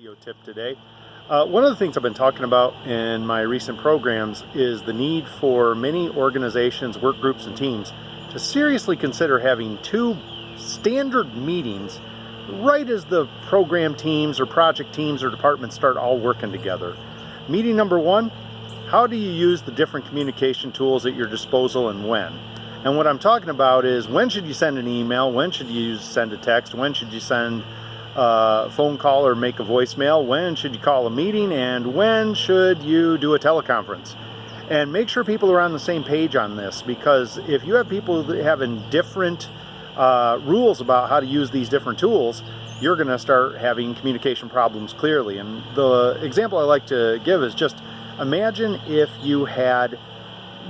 video tip today. One of the things I've been talking about in my recent programs is the need for many organizations, work groups, and teams to seriously consider having two standard meetings right as the program teams or project teams or departments start all working together. Meeting number one, how do you use the different communication tools at your disposal and when? And what I'm talking about is, when should you send an email? When should you send a text? When should you send a phone call or make a voicemail? When should you call a meeting? And when should you do a teleconference? And make sure people are on the same page on this, because if you have people having different rules about how to use these different tools, you're going to start having communication problems clearly. And the example I like to give is just imagine if you had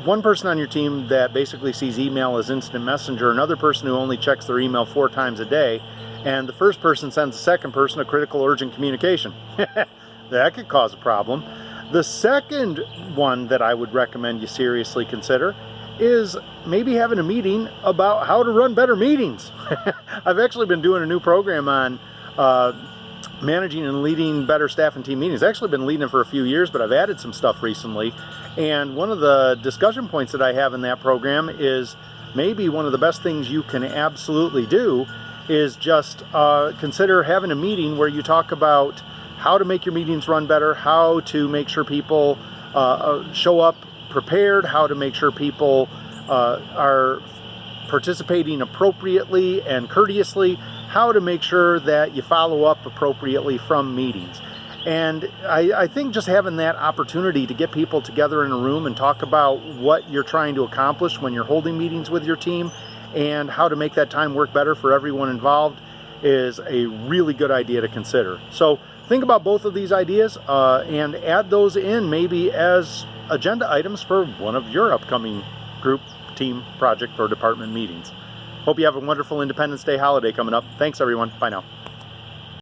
one person on your team that basically sees email as instant messenger, another person who only checks their email 4 times a day, and the first person sends the second person a critical urgent communication. That could cause a problem. The second one that I would recommend you seriously consider is maybe having a meeting about how to run better meetings. I've actually been doing a new program on managing and leading better staff and team meetings. I've actually been leading it for a few years, but I've added some stuff recently. And one of the discussion points that I have in that program is maybe one of the best things you can absolutely do is just consider having a meeting where you talk about how to make your meetings run better, how to make sure people show up prepared, how to make sure people are participating appropriately and courteously, how to make sure that you follow up appropriately from meetings. And I think just having that opportunity to get people together in a room and talk about what you're trying to accomplish when you're holding meetings with your team and how to make that time work better for everyone involved is a really good idea to consider. So think about both of these ideas and add those in maybe as agenda items for one of your upcoming group, team, project, or department meetings. Hope you have a wonderful Independence Day holiday coming up. Thanks, everyone. Bye now.